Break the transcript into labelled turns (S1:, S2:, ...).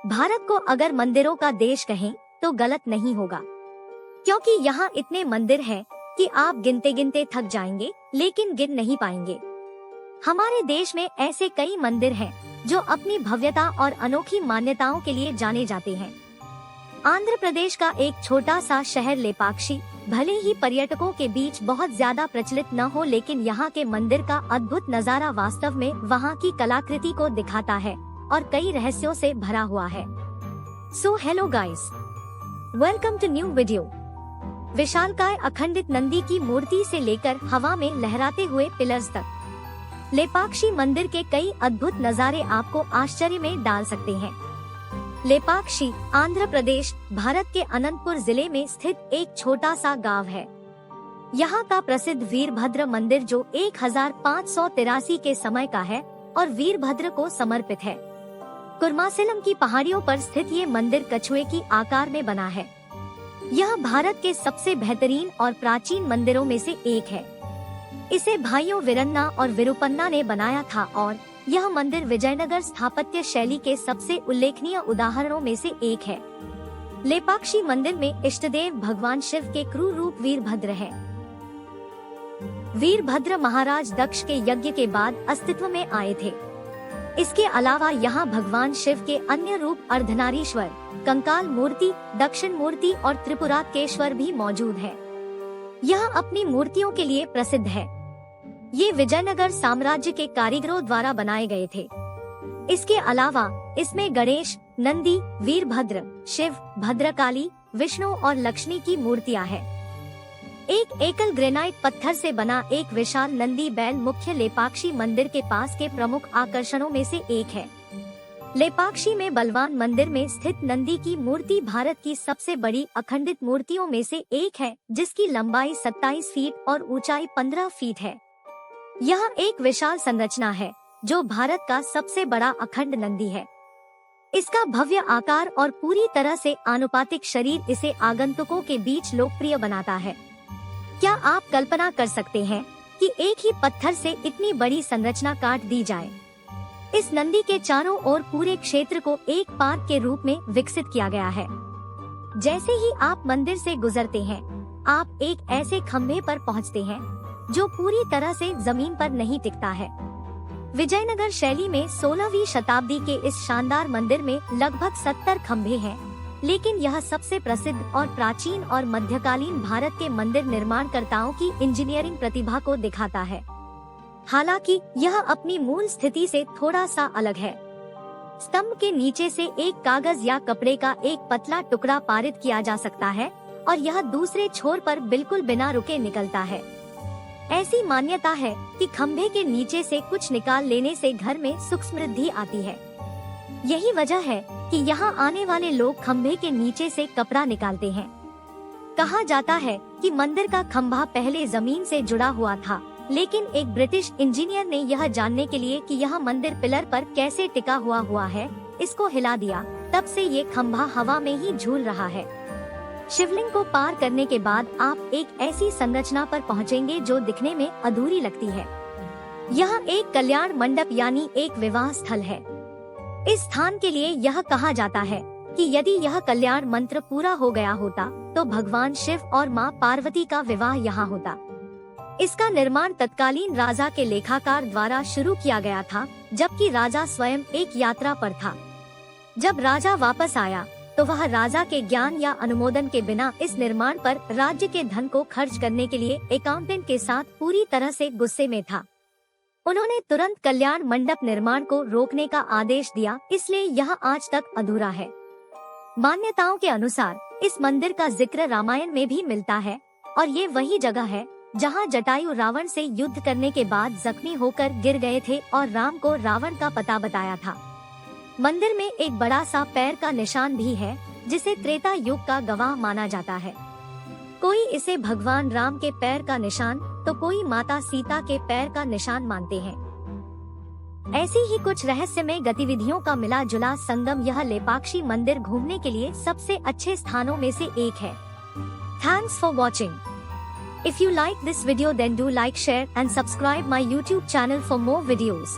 S1: भारत को अगर मंदिरों का देश कहें तो गलत नहीं होगा, क्योंकि यहाँ इतने मंदिर हैं कि आप गिनते गिनते थक जाएंगे लेकिन गिन नहीं पाएंगे। हमारे देश में ऐसे कई मंदिर हैं जो अपनी भव्यता और अनोखी मान्यताओं के लिए जाने जाते हैं। आंध्र प्रदेश का एक छोटा सा शहर लेपाक्षी भले ही पर्यटकों के बीच बहुत ज्यादा प्रचलित न हो, लेकिन यहाँ के मंदिर का अद्भुत नजारा वास्तव में वहाँ की कलाकृति को दिखाता है और कई रहस्यों से भरा हुआ है। So hello guys, welcome to new video. विशालकाय अखंडित नंदी की मूर्ति से लेकर हवा में लहराते हुए पिलर्स तक, लेपाक्षी मंदिर के कई अद्भुत नजारे आपको आश्चर्य में डाल सकते हैं। लेपाक्षी आंध्र प्रदेश, भारत के अनंतपुर जिले में स्थित एक छोटा सा गांव है। यहाँ का प्रसिद्ध वीरभद्र मंदिर जो 1583 के समय का है और वीरभद्र को समर्पित है। कुर्मासेलम की पहाड़ियों पर स्थित ये मंदिर कछुए की आकार में बना है। यह भारत के सबसे बेहतरीन और प्राचीन मंदिरों में से एक है। इसे भाइयों वीरन्ना और विरुपन्ना ने बनाया था और यह मंदिर विजयनगर स्थापत्य शैली के सबसे उल्लेखनीय उदाहरणों में से एक है। लेपाक्षी मंदिर में इष्टदेव भगवान शिव के क्रूर रूप वीरभद्र है। वीरभद्र महाराज दक्ष के यज्ञ के बाद अस्तित्व में आए थे। इसके अलावा यहाँ भगवान शिव के अन्य रूप अर्धनारीश्वर, कंकाल मूर्ति, दक्षिण मूर्ति और त्रिपुराकेश्वर भी मौजूद है। यह अपनी मूर्तियों के लिए प्रसिद्ध है। ये विजयनगर साम्राज्य के कारीगरों द्वारा बनाए गए थे। इसके अलावा इसमें गणेश, नंदी, वीरभद्र, शिव, भद्रकाली, विष्णु और लक्ष्मी की मूर्तियां हैं। एक एकल ग्रेनाइट पत्थर से बना एक विशाल नंदी बैल मुख्य लेपाक्षी मंदिर के पास के प्रमुख आकर्षणों में से एक है। लेपाक्षी में बलवान मंदिर में स्थित नंदी की मूर्ति भारत की सबसे बड़ी अखंडित मूर्तियों में से एक है, जिसकी लंबाई 27 फीट और ऊंचाई 15 फीट है। यह एक विशाल संरचना है जो भारत का सबसे बड़ा अखंड नंदी है। इसका भव्य आकार और पूरी तरह से आनुपातिक शरीर इसे आगंतुकों के बीच लोकप्रिय बनाता है। क्या आप कल्पना कर सकते हैं कि एक ही पत्थर से इतनी बड़ी संरचना काट दी जाए? इस नंदी के चारों ओर पूरे क्षेत्र को एक पार्क के रूप में विकसित किया गया है। जैसे ही आप मंदिर से गुजरते हैं, आप एक ऐसे खम्भे पर पहुंचते हैं जो पूरी तरह से जमीन पर नहीं टिकता है। विजयनगर शैली में 16वीं शताब्दी के इस शानदार मंदिर में लगभग 70 खम्भे हैं, लेकिन यह सबसे प्रसिद्ध और प्राचीन और मध्यकालीन भारत के मंदिर निर्माणकर्ताओं की इंजीनियरिंग प्रतिभा को दिखाता है। हालांकि यह अपनी मूल स्थिति से थोड़ा सा अलग है। स्तंभ के नीचे से एक कागज या कपड़े का एक पतला टुकड़ा पारित किया जा सकता है और यह दूसरे छोर पर बिल्कुल बिना रुके निकलता है। ऐसी मान्यता है कि खम्भे के नीचे से कुछ निकाल लेने से घर में सुख समृद्धि आती है। यही वजह है कि यहाँ आने वाले लोग खम्भे के नीचे से कपड़ा निकालते हैं। कहा जाता है कि मंदिर का खम्भा पहले जमीन से जुड़ा हुआ था, लेकिन एक ब्रिटिश इंजीनियर ने यह जानने के लिए कि यह मंदिर पिलर पर कैसे टिका हुआ है, इसको हिला दिया। तब से ये खम्भा हवा में ही झूल रहा है। शिवलिंग को पार करने के बाद आप एक ऐसी संरचना पर पहुंचेंगे जो दिखने में अधूरी लगती है। यह एक कल्याण मंडप यानी एक विवाह स्थल है। इस स्थान के लिए यह कहा जाता है कि यदि यह कल्याण मंत्र पूरा हो गया होता तो भगवान शिव और मां पार्वती का विवाह यहाँ होता। इसका निर्माण तत्कालीन राजा के लेखाकार द्वारा शुरू किया गया था, जबकि राजा स्वयं एक यात्रा पर था। जब राजा वापस आया तो वह राजा के ज्ञान या अनुमोदन के बिना इस निर्माण पर राज्य के धन को खर्च करने के लिए अकाउंटेंट के साथ पूरी तरह से गुस्से में था। उन्होंने तुरंत कल्याण मंडप निर्माण को रोकने का आदेश दिया, इसलिए यह आज तक अधूरा है। मान्यताओं के अनुसार इस मंदिर का जिक्र रामायण में भी मिलता है और ये वही जगह है जहां जटायु रावण से युद्ध करने के बाद जख्मी होकर गिर गए थे और राम को रावण का पता बताया था। मंदिर में एक बड़ा सा पैर का निशान भी है, जिसे त्रेता युग का गवाह माना जाता है। कोई इसे भगवान राम के पैर का निशान तो कोई माता सीता के पैर का निशान मानते हैं। ऐसी ही कुछ रहस्यमय गतिविधियों का मिला जुला संगम यह लेपाक्षी मंदिर घूमने के लिए सबसे अच्छे स्थानों में से एक है। Thanks for watching. If you like this video then do like, share and subscribe my YouTube channel for more videos.